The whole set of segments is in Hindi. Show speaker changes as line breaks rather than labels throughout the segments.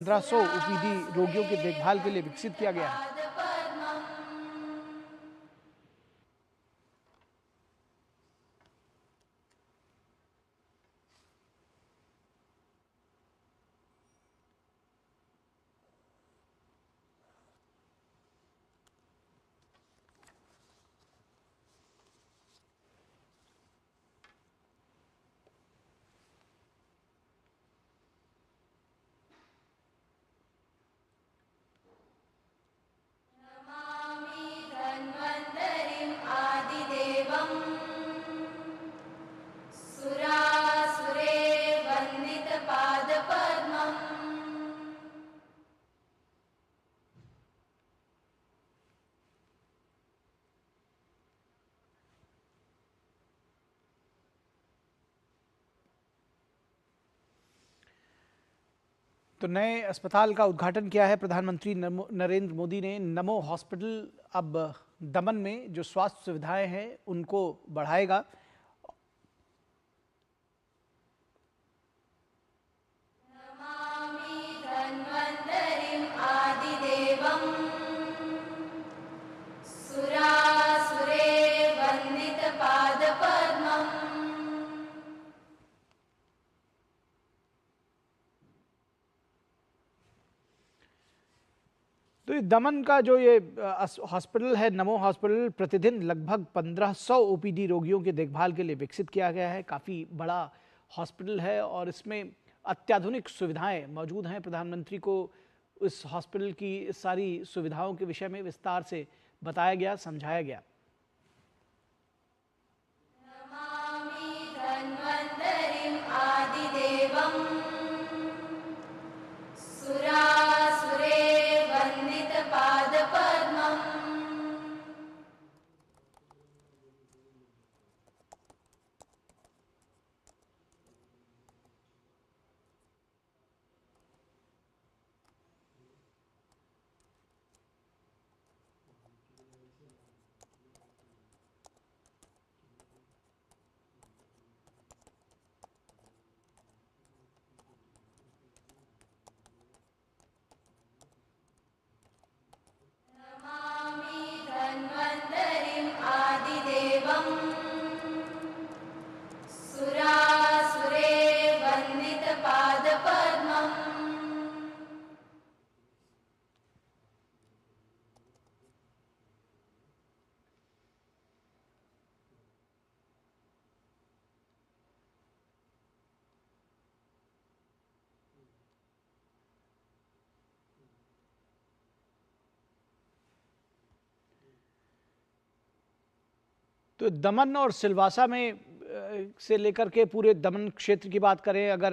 1500 ओपीडी रोगियों की देखभाल के लिए विकसित किया गया है। तो नए अस्पताल का उद्घाटन किया है प्रधानमंत्री नरेंद्र मोदी ने। नमो हॉस्पिटल अब दमन में जो स्वास्थ्य सुविधाएं हैं उनको बढ़ाएगा। तो दमन का जो ये हॉस्पिटल है, नमो हॉस्पिटल, प्रतिदिन लगभग 1500 ओपीडी रोगियों की देखभाल के लिए विकसित किया गया है। काफ़ी बड़ा हॉस्पिटल है और इसमें अत्याधुनिक सुविधाएं मौजूद हैं। प्रधानमंत्री को इस हॉस्पिटल की सारी सुविधाओं के विषय में विस्तार से बताया गया, समझाया गया। तो दमन और सिलवासा में से लेकर के पूरे दमन क्षेत्र की बात करें, अगर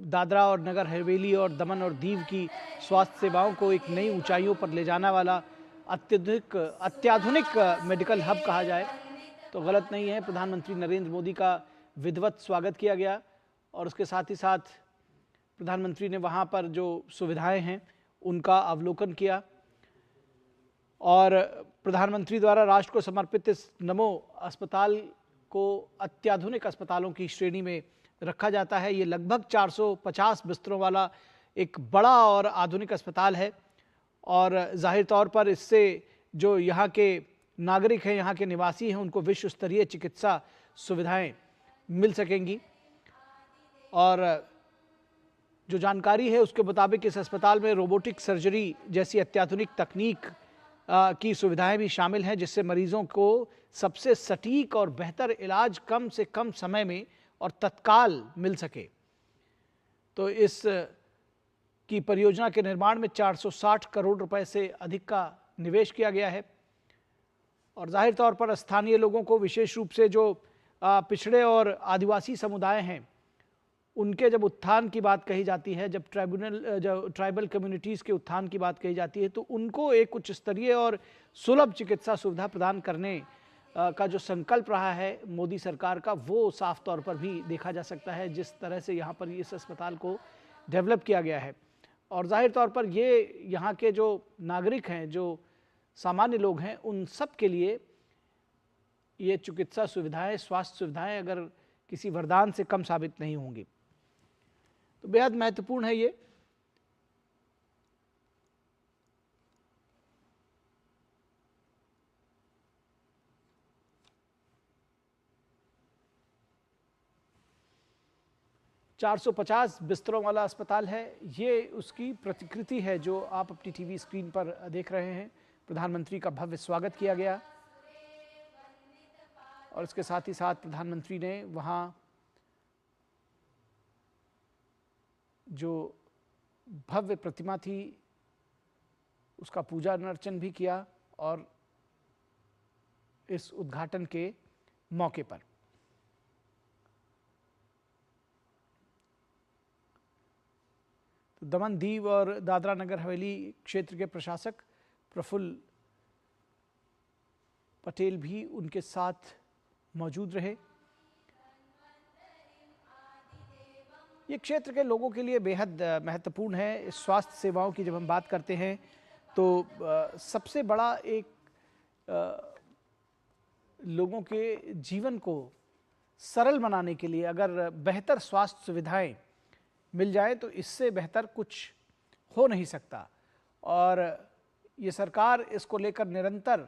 दादरा और नगर हवेली और दमन और दीव की स्वास्थ्य सेवाओं को एक नई ऊंचाइयों पर ले जाने वाला अत्याधुनिक मेडिकल हब कहा जाए तो गलत नहीं है। प्रधानमंत्री नरेंद्र मोदी का विधिवत स्वागत किया गया और उसके साथ ही साथ प्रधानमंत्री ने वहाँ पर जो सुविधाएं हैं उनका अवलोकन किया और प्रधानमंत्री द्वारा राष्ट्र को समर्पित इस नमो अस्पताल को अत्याधुनिक अस्पतालों की श्रेणी में रखा जाता है। ये लगभग 450 बिस्तरों वाला एक बड़ा और आधुनिक अस्पताल है और जाहिर तौर पर इससे जो यहाँ के नागरिक हैं, यहाँ के निवासी हैं, उनको विश्व स्तरीय चिकित्सा सुविधाएं मिल सकेंगी। और जो जानकारी है उसके मुताबिक इस अस्पताल में रोबोटिक सर्जरी जैसी अत्याधुनिक तकनीक की सुविधाएं भी शामिल हैं, जिससे मरीजों को सबसे सटीक और बेहतर इलाज कम से कम समय में और तत्काल मिल सके। तो इस की परियोजना के निर्माण में 460 करोड़ रुपए से अधिक का निवेश किया गया है और जाहिर तौर पर स्थानीय लोगों को, विशेष रूप से जो पिछड़े और आदिवासी समुदाय हैं, उनके जब उत्थान की बात कही जाती है, जब ट्राइबल कम्युनिटीज़ के उत्थान की बात कही जाती है, तो उनको एक उच्च स्तरीय और सुलभ चिकित्सा सुविधा प्रदान करने का जो संकल्प रहा है मोदी सरकार का, वो साफ तौर पर भी देखा जा सकता है जिस तरह से यहाँ पर इस अस्पताल को डेवलप किया गया है। और जाहिर तौर पर ये यहाँ के जो नागरिक हैं, जो सामान्य लोग हैं, उन सब के लिए ये चिकित्सा सुविधाएँ, स्वास्थ्य सुविधाएँ अगर किसी वरदान से कम साबित नहीं होंगी। तो बेहद महत्वपूर्ण है ये। 450 बिस्तरों वाला अस्पताल है, ये उसकी प्रतिकृति है जो आप अपनी टीवी स्क्रीन पर देख रहे हैं। प्रधानमंत्री का भव्य स्वागत किया गया और इसके साथ ही साथ प्रधानमंत्री ने वहाँ जो भव्य प्रतिमा थी उसका पूजा अर्चन भी किया और इस उद्घाटन के मौके पर तो दमन, दीव और दादरा नगर हवेली क्षेत्र के प्रशासक प्रफुल्ल पटेल भी उनके साथ मौजूद रहे। ये क्षेत्र के लोगों के लिए बेहद महत्वपूर्ण है। स्वास्थ्य सेवाओं की जब हम बात करते हैं तो सबसे बड़ा एक लोगों के जीवन को सरल बनाने के लिए अगर बेहतर स्वास्थ्य सुविधाएं मिल जाए तो इससे बेहतर कुछ हो नहीं सकता। और ये सरकार इसको लेकर निरंतर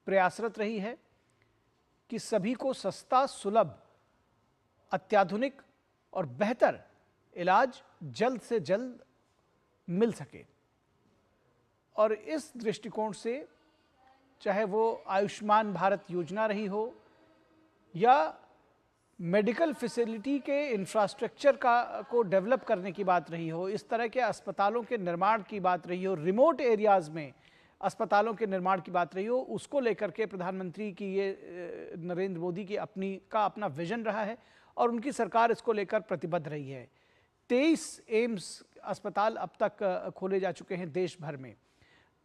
प्रयासरत रही है कि सभी को सस्ता, सुलभ, अत्याधुनिक और बेहतर इलाज जल्द से जल्द मिल सके। और इस दृष्टिकोण से चाहे वो आयुष्मान भारत योजना रही हो या मेडिकल फैसिलिटी के इंफ्रास्ट्रक्चर को डेवलप करने की बात रही हो, इस तरह के अस्पतालों के निर्माण की बात रही हो, रिमोट एरियाज़ में अस्पतालों के निर्माण की बात रही हो, उसको लेकर के प्रधानमंत्री की ये नरेंद्र मोदी की अपना विजन रहा है और उनकी सरकार इसको लेकर प्रतिबद्ध रही है। 23 एम्स अस्पताल अब तक खोले जा चुके हैं देश भर में।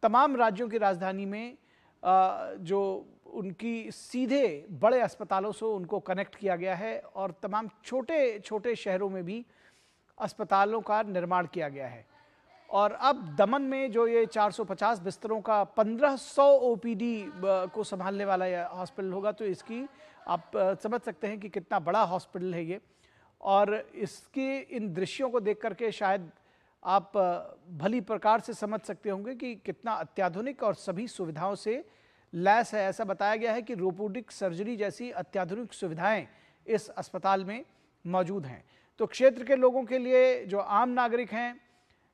तमाम राज्यों की राजधानी में जो उनकी सीधे बड़े अस्पतालों से उनको कनेक्ट किया गया है और तमाम छोटे छोटे शहरों में भी अस्पतालों का निर्माण किया गया है। और अब दमन में जो ये 450 बिस्तरों का 1500 ओपीडी को संभालने वाला हॉस्पिटल होगा, तो इसकी आप समझ सकते हैं कि कितना बड़ा हॉस्पिटल है ये। और इसके इन दृश्यों को देख करके शायद आप भली प्रकार से समझ सकते होंगे कि कितना अत्याधुनिक और सभी सुविधाओं से लैस है। ऐसा बताया गया है कि रोबोटिक सर्जरी जैसी अत्याधुनिक सुविधाएं इस अस्पताल में मौजूद हैं। तो क्षेत्र के लोगों के लिए, जो आम नागरिक हैं,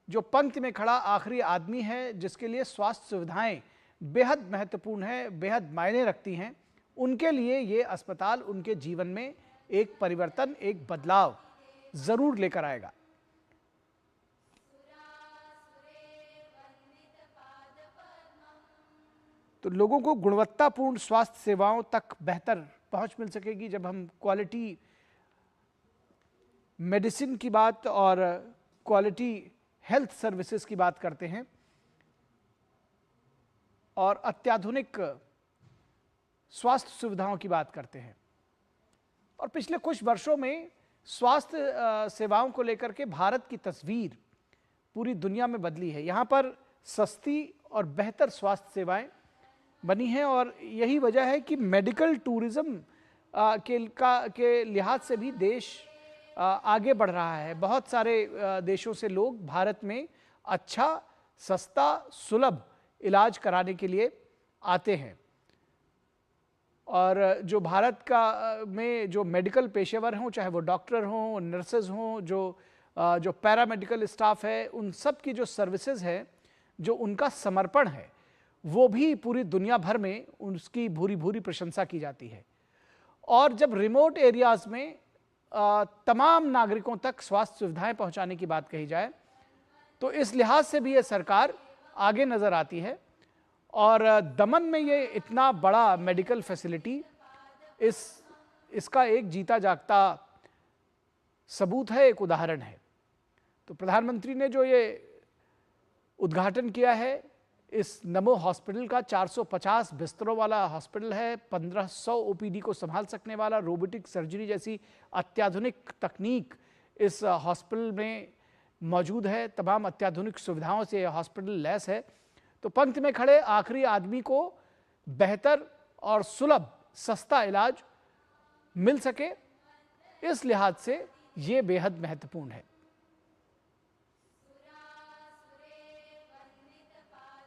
जो पंक्ति में खड़ा आखिरी आदमी है, जिसके लिए स्वास्थ्य सुविधाएं बेहद महत्वपूर्ण है, बेहद मायने रखती हैं, उनके लिए ये अस्पताल उनके जीवन में एक परिवर्तन, एक बदलाव जरूर लेकर आएगा। तो लोगों को गुणवत्तापूर्ण स्वास्थ्य सेवाओं तक बेहतर पहुंच मिल सकेगी जब हम क्वालिटी मेडिसिन की बात और क्वालिटी हेल्थ सर्विसेज की बात करते हैं और अत्याधुनिक स्वास्थ्य सुविधाओं की बात करते हैं। और पिछले कुछ वर्षों में स्वास्थ्य सेवाओं को लेकर के भारत की तस्वीर पूरी दुनिया में बदली है। यहाँ पर सस्ती और बेहतर स्वास्थ्य सेवाएं बनी हैं और यही वजह है कि मेडिकल टूरिज्म के लिहाज से भी देश आगे बढ़ रहा है। बहुत सारे देशों से लोग भारत में अच्छा, सस्ता, सुलभ इलाज कराने के लिए आते हैं। और जो भारत में जो मेडिकल पेशेवर हों, चाहे वो डॉक्टर हों, नर्सेज हों, जो पैरामेडिकल स्टाफ है, उन सब की जो सर्विसेज है, जो उनका समर्पण है, वो भी पूरी दुनिया भर में उसकी भूरी भूरी प्रशंसा की जाती है। और जब रिमोट एरियाज़ में तमाम नागरिकों तक स्वास्थ्य सुविधाएं पहुंचाने की बात कही जाए तो इस लिहाज से भी ये सरकार आगे नज़र आती है। और दमन में ये इतना बड़ा मेडिकल फैसिलिटी इसका एक जीता जागता सबूत है, एक उदाहरण है। तो प्रधानमंत्री ने जो ये उद्घाटन किया है इस नमो हॉस्पिटल का, 450 बिस्तरों वाला हॉस्पिटल है, 1500 ओपीडी को संभाल सकने वाला, रोबोटिक सर्जरी जैसी अत्याधुनिक तकनीक इस हॉस्पिटल में मौजूद है। तमाम अत्याधुनिक सुविधाओं से यह हॉस्पिटल लैस है। तो पंक्ति में खड़े आखिरी आदमी को बेहतर और सुलभ, सस्ता इलाज मिल सके, इस लिहाज से ये बेहद महत्वपूर्ण है।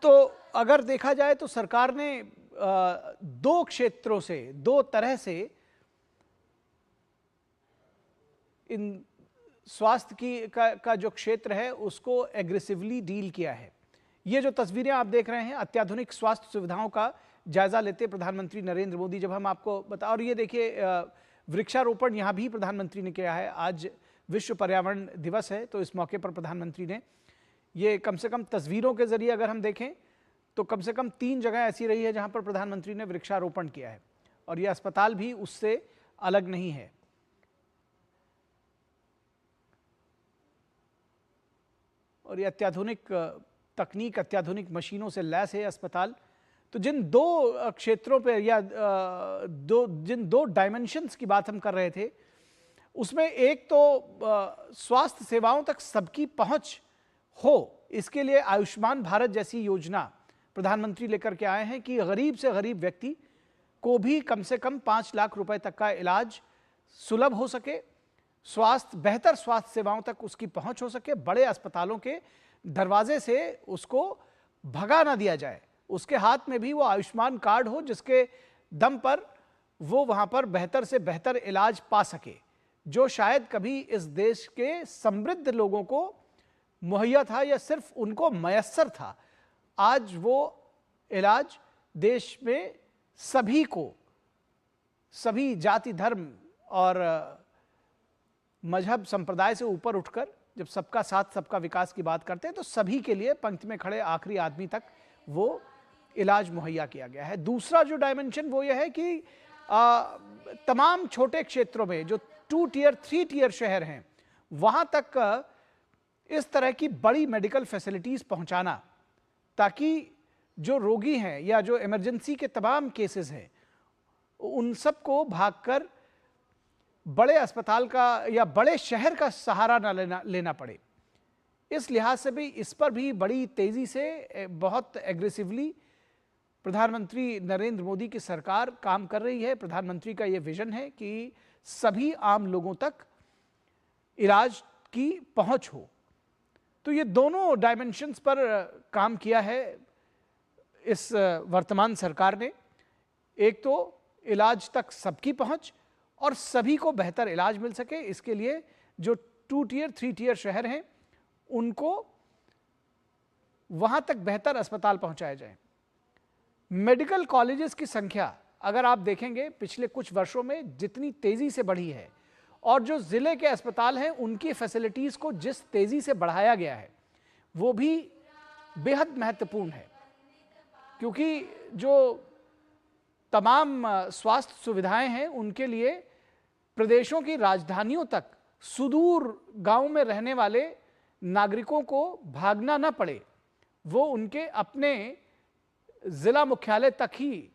तो अगर देखा जाए तो सरकार ने दो क्षेत्रों से, दो तरह से इन स्वास्थ्य का जो क्षेत्र है उसको एग्रेसिवली डील किया है। ये जो तस्वीरें आप देख रहे हैं, अत्याधुनिक स्वास्थ्य सुविधाओं का जायजा लेते प्रधानमंत्री नरेंद्र मोदी, जब हम आपको बता, और ये देखिए वृक्षारोपण यहाँ भी प्रधानमंत्री ने किया है। आज विश्व पर्यावरण दिवस है, तो इस मौके पर प्रधानमंत्री ने ये कम से कम तस्वीरों के जरिए अगर हम देखें तो कम से कम 3 जगह ऐसी रही है जहाँ पर प्रधानमंत्री ने वृक्षारोपण किया है, और ये अस्पताल भी उससे अलग नहीं है। और ये अत्याधुनिक तकनीक, अत्याधुनिक मशीनों से लैस है अस्पताल। तो जिन 2 क्षेत्रों पे या जिन 2 डायमेंशंस की बात हम कर रहे थे, उसमें एक तो स्वास्थ्य सेवाओं तक सबकी पहुंच हो, इसके लिए आयुष्मान भारत जैसी योजना प्रधानमंत्री लेकर के आए हैं कि गरीब से गरीब व्यक्ति को भी कम से कम 5 लाख रुपए तक का इलाज सुलभ हो सके, बेहतर स्वास्थ्य सेवाओं तक उसकी पहुंच हो सके, बड़े अस्पतालों के दरवाजे से उसको भगा ना दिया जाए, उसके हाथ में भी वो आयुष्मान कार्ड हो जिसके दम पर वो वहां पर बेहतर से बेहतर इलाज पा सके, जो शायद कभी इस देश के समृद्ध लोगों को मुहैया था या सिर्फ उनको मयस्सर था। आज वो इलाज देश में सभी को, सभी जाति धर्म और मजहब संप्रदाय से ऊपर उठकर जब सबका साथ सबका विकास की बात करते हैं तो सभी के लिए पंक्ति में खड़े आखिरी आदमी तक वो इलाज मुहैया किया गया है। दूसरा जो डायमेंशन वो ये है कि तमाम छोटे क्षेत्रों में जो 2 टियर 3 टियर शहर हैं वहां तक इस तरह की बड़ी मेडिकल फैसिलिटीज पहुंचाना, ताकि जो रोगी हैं या जो इमरजेंसी के तमाम केसेस हैं उन सबको भागकर बड़े अस्पताल का या बड़े शहर का सहारा ना लेना पड़े। इस लिहाज से भी इस पर भी बड़ी तेजी से, बहुत एग्रेसिवली प्रधानमंत्री नरेंद्र मोदी की सरकार काम कर रही है। प्रधानमंत्री का यह विजन है कि सभी आम लोगों तक इलाज की पहुंच हो। तो ये दोनों डायमेंशंस पर काम किया है इस वर्तमान सरकार ने। एक तो इलाज तक सबकी पहुंच और सभी को बेहतर इलाज मिल सके, इसके लिए जो 2 टियर 3 टियर शहर हैं उनको वहां तक बेहतर अस्पताल पहुंचाया जाए। मेडिकल कॉलेजेस की संख्या अगर आप देखेंगे पिछले कुछ वर्षों में जितनी तेजी से बढ़ी है, और जो जिले के अस्पताल हैं उनकी फैसिलिटीज को जिस तेजी से बढ़ाया गया है वो भी बेहद महत्वपूर्ण है, क्योंकि जो तमाम स्वास्थ्य सुविधाएं हैं उनके लिए प्रदेशों की राजधानियों तक सुदूर गांव में रहने वाले नागरिकों को भागना न पड़े, वो उनके अपने जिला मुख्यालय तक ही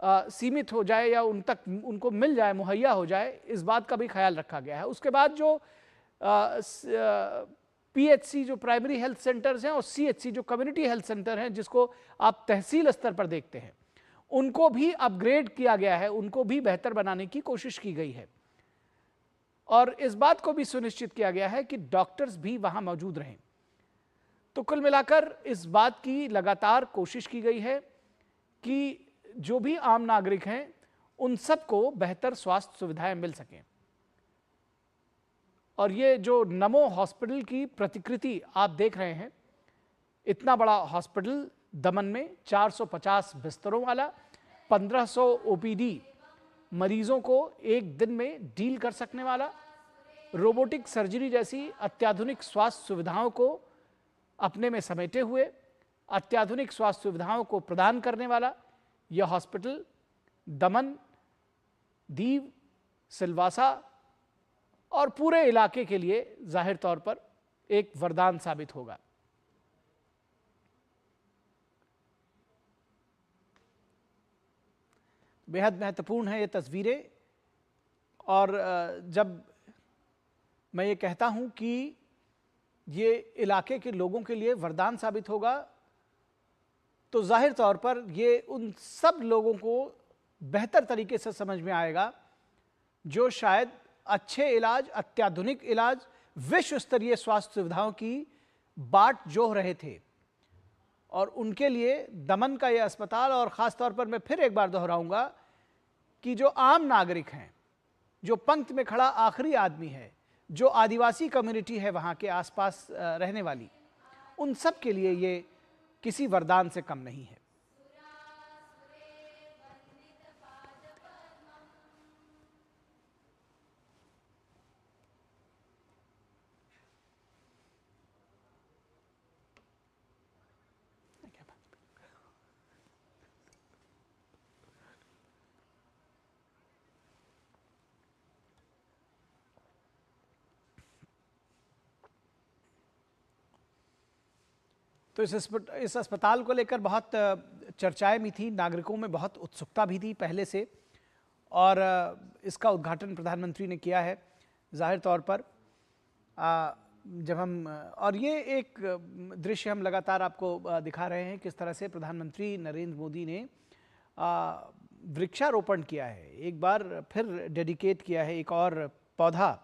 सीमित हो जाए या उनको मिल जाए, मुहैया हो जाए, इस बात का भी ख्याल रखा गया है। उसके बाद जो पीएचसी जो प्राइमरी हेल्थ सेंटर्स हैं और सीएचसी जो कम्युनिटी हेल्थ सेंटर हैं जिसको आप तहसील स्तर पर देखते हैं, उनको भी अपग्रेड किया गया है, उनको भी बेहतर बनाने की कोशिश की गई है, और इस बात को भी सुनिश्चित किया गया है कि डॉक्टर्स भी वहां मौजूद रहें। तो कुल मिलाकर इस बात की लगातार कोशिश की गई है कि जो भी आम नागरिक हैं उन सबको बेहतर स्वास्थ्य सुविधाएं मिल सकें। और ये जो नमो हॉस्पिटल की प्रतिकृति आप देख रहे हैं, इतना बड़ा हॉस्पिटल दमन में 450 बिस्तरों वाला, 1500 ओपीडी मरीजों को एक दिन में डील कर सकने वाला, रोबोटिक सर्जरी जैसी अत्याधुनिक स्वास्थ्य सुविधाओं को अपने में समेटे हुए, अत्याधुनिक स्वास्थ्य सुविधाओं को प्रदान करने वाला यह हॉस्पिटल दमन, दीव, सिलवासा और पूरे इलाके के लिए जाहिर तौर पर एक वरदान साबित होगा। बेहद महत्वपूर्ण है ये तस्वीरें, और जब मैं ये कहता हूं कि ये इलाके के लोगों के लिए वरदान साबित होगा, तो जाहिर तौर पर ये उन सब लोगों को बेहतर तरीके से समझ में आएगा जो शायद अच्छे इलाज, अत्याधुनिक इलाज, विश्व स्तरीय स्वास्थ्य सुविधाओं की बाट जोह रहे थे। और उनके लिए दमन का यह अस्पताल, और ख़ास तौर पर मैं फिर एक बार दोहराऊंगा कि जो आम नागरिक हैं, जो पंक्ति में खड़ा आखिरी आदमी है, जो आदिवासी कम्युनिटी है वहाँ के आसपास रहने वाली, उन सब के लिए ये किसी वरदान से कम नहीं है। तो इस अस्पताल को लेकर बहुत चर्चाएं भी थी, नागरिकों में बहुत उत्सुकता भी थी पहले से, और इसका उद्घाटन प्रधानमंत्री ने किया है। जाहिर तौर पर जब हम, और ये एक दृश्य हम लगातार आपको दिखा रहे हैं किस तरह से प्रधानमंत्री नरेंद्र मोदी ने वृक्षारोपण किया है, एक बार फिर डेडिकेट किया है एक और पौधा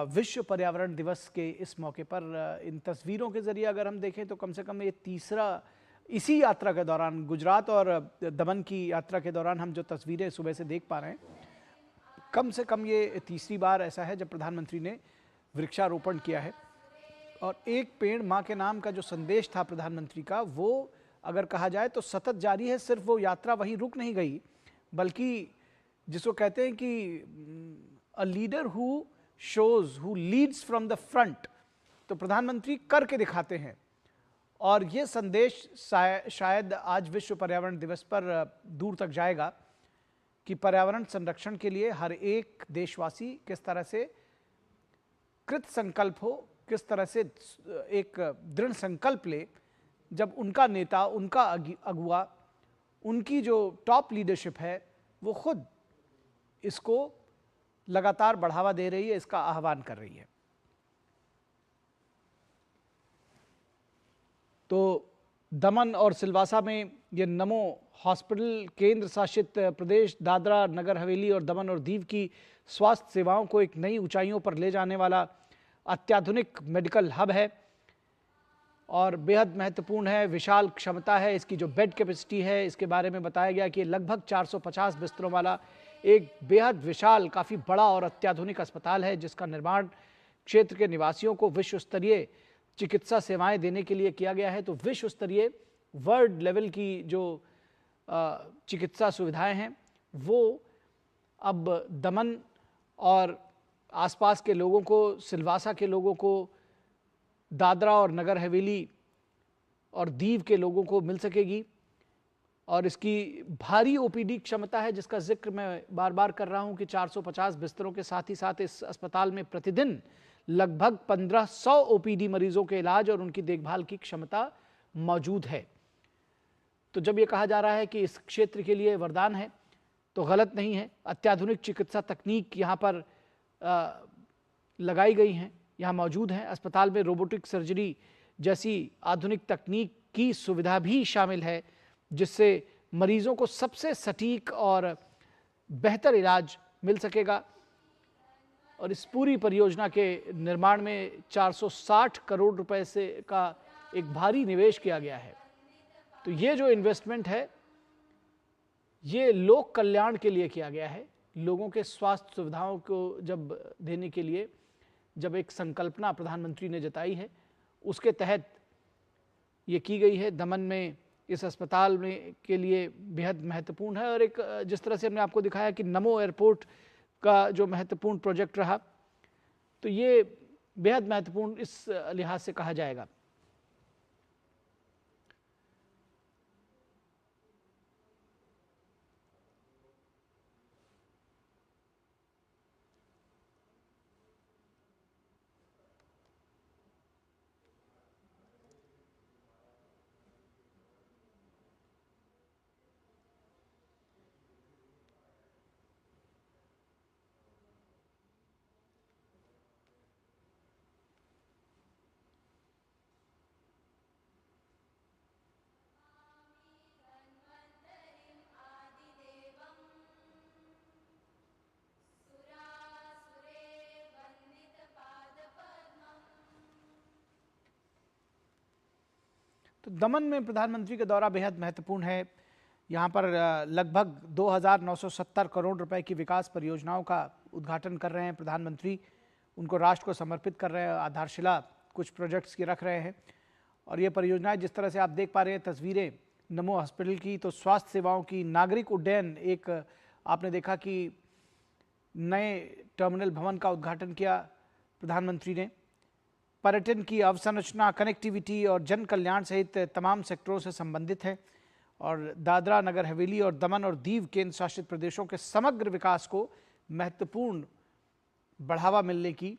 विश्व पर्यावरण दिवस के इस मौके पर। इन तस्वीरों के जरिए अगर हम देखें तो कम से कम ये तीसरा, इसी यात्रा के दौरान, गुजरात और दमन की यात्रा के दौरान हम जो तस्वीरें सुबह से देख पा रहे हैं, कम से कम ये तीसरी बार ऐसा है जब प्रधानमंत्री ने वृक्षारोपण किया है। और एक पेड़ माँ के नाम का जो संदेश था प्रधानमंत्री का, वो अगर कहा जाए तो सतत जारी है। सिर्फ वो यात्रा वहीं रुक नहीं गई, बल्कि जिसको कहते हैं कि a leader who shows, who Leeds from the front, तो प्रधानमंत्री करके दिखाते हैं। और ये संदेश शायद आज विश्व पर्यावरण दिवस पर दूर तक जाएगा कि पर्यावरण संरक्षण के लिए हर एक देशवासी किस तरह से कृत संकल्प हो, किस तरह से एक दृढ़ संकल्प ले, जब उनका नेता, उनका अगुआ, उनकी जो टॉप लीडरशिप है वो खुद इसको लगातार बढ़ावा दे रही है, इसका आह्वान कर रही है। तो दमन और सिलवासा में ये नमो हॉस्पिटल केंद्र शासित प्रदेश दादरा नगर हवेली और दमन और दीव की स्वास्थ्य सेवाओं को एक नई ऊंचाइयों पर ले जाने वाला अत्याधुनिक मेडिकल हब है और बेहद महत्वपूर्ण है। विशाल क्षमता है, इसकी जो बेड कैपेसिटी है, इसके बारे में बताया गया कि लगभग 450 बिस्तरों वाला एक बेहद विशाल, काफ़ी बड़ा और अत्याधुनिक अस्पताल है, जिसका निर्माण क्षेत्र के निवासियों को विश्व स्तरीय चिकित्सा सेवाएं देने के लिए किया गया है। तो विश्व स्तरीय, वर्ल्ड लेवल की जो चिकित्सा सुविधाएं हैं वो अब दमन और आसपास के लोगों को, सिलवासा के लोगों को, दादरा और नगर हवेली और दीव के लोगों को मिल सकेगी। और इसकी भारी ओपीडी क्षमता है, जिसका जिक्र मैं बार बार कर रहा हूं कि 450 बिस्तरों के साथ ही साथ इस अस्पताल में प्रतिदिन लगभग 1500 ओपीडी मरीजों के इलाज और उनकी देखभाल की क्षमता मौजूद है। तो जब ये कहा जा रहा है कि इस क्षेत्र के लिए वरदान है, तो गलत नहीं है। अत्याधुनिक चिकित्सा तकनीक यहाँ पर लगाई गई हैं, यहाँ मौजूद हैं। अस्पताल में रोबोटिक सर्जरी जैसी आधुनिक तकनीक की सुविधा भी शामिल है, जिससे मरीजों को सबसे सटीक और बेहतर इलाज मिल सकेगा। और इस पूरी परियोजना के निर्माण में 460 करोड़ रुपए से का एक भारी निवेश किया गया है। तो ये जो इन्वेस्टमेंट है ये लोक कल्याण के लिए किया गया है, लोगों के स्वास्थ्य सुविधाओं को जब देने के लिए जब एक संकल्पना प्रधानमंत्री ने जताई है, उसके तहत ये की गई है। दमन में इस अस्पताल में के लिए बेहद महत्वपूर्ण है। और एक जिस तरह से हमने आपको दिखाया कि नमो एयरपोर्ट का जो महत्वपूर्ण प्रोजेक्ट रहा, तो ये बेहद महत्वपूर्ण इस लिहाज से कहा जाएगा। तो दमन में प्रधानमंत्री का दौरा बेहद महत्वपूर्ण है। यहाँ पर लगभग 2970 करोड़ रुपए की विकास परियोजनाओं का उद्घाटन कर रहे हैं प्रधानमंत्री। उनको राष्ट्र को समर्पित कर रहे हैं, आधारशिला कुछ प्रोजेक्ट्स की रख रहे हैं। और ये परियोजनाएं जिस तरह से आप देख पा रहे हैं तस्वीरें नमो हॉस्पिटल की, तो स्वास्थ्य सेवाओं की, नागरिक उड्डयन, एक आपने देखा कि नए टर्मिनल भवन का उद्घाटन किया प्रधानमंत्री ने। पर्यटन की अवसंरचना, कनेक्टिविटी और जन कल्याण सहित तमाम सेक्टरों से संबंधित है और दादरा नगर हवेली और दमन और दीव केंद्र शासित प्रदेशों के समग्र विकास को महत्वपूर्ण बढ़ावा मिलने की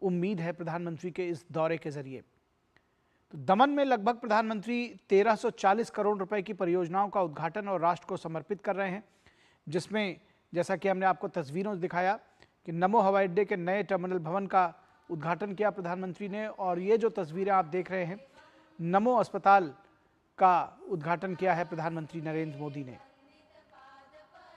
उम्मीद है प्रधानमंत्री के इस दौरे के जरिए। तो दमन में लगभग प्रधानमंत्री 1340 करोड़ रुपए की परियोजनाओं का उद्घाटन और राष्ट्र को समर्पित कर रहे हैं, जिसमें जैसा कि हमने आपको तस्वीरों से दिखाया कि नमो हवाई अड्डे के नए टर्मिनल भवन का उद्घाटन किया प्रधानमंत्री ने, और ये जो तस्वीरें आप देख रहे हैं नमो अस्पताल का उद्घाटन किया है प्रधानमंत्री नरेंद्र मोदी ने।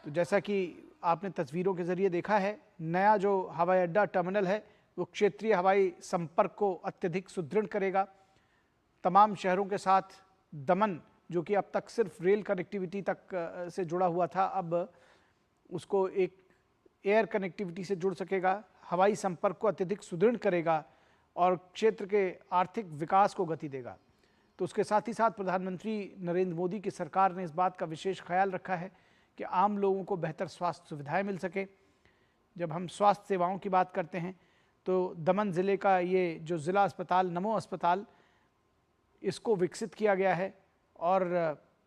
तो जैसा कि आपने तस्वीरों के जरिए देखा है, नया जो हवाई अड्डा टर्मिनल है वो क्षेत्रीय हवाई संपर्क को अत्यधिक सुदृढ़ करेगा। तमाम शहरों के साथ दमन, जो कि अब तक सिर्फ रेल कनेक्टिविटी तक से जुड़ा हुआ था, अब उसको एक एयर कनेक्टिविटी से जुड़ सकेगा, हवाई संपर्क को अत्यधिक सुदृढ़ करेगा और क्षेत्र के आर्थिक विकास को गति देगा। तो उसके साथ ही साथ प्रधानमंत्री नरेंद्र मोदी की सरकार ने इस बात का विशेष ख्याल रखा है कि आम लोगों को बेहतर स्वास्थ्य सुविधाएं मिल सके। जब हम स्वास्थ्य सेवाओं की बात करते हैं तो दमन ज़िले का ये जो ज़िला अस्पताल नमो अस्पताल, इसको विकसित किया गया है और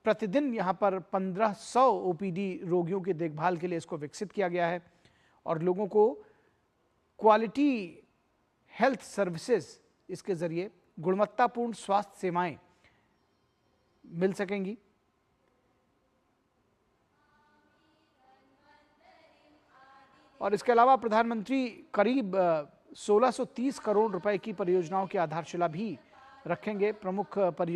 प्रतिदिन यहाँ पर 1500 ओपीडी रोगियों की देखभाल के लिए इसको विकसित किया गया है और लोगों को क्वालिटी हेल्थ सर्विसेज, इसके ज़रिए गुणवत्तापूर्ण स्वास्थ्य सेवाएं मिल सकेंगी। और इसके अलावा प्रधानमंत्री करीब 1630 करोड़ रुपए की परियोजनाओं की आधारशिला भी रखेंगे। प्रमुख परियोजना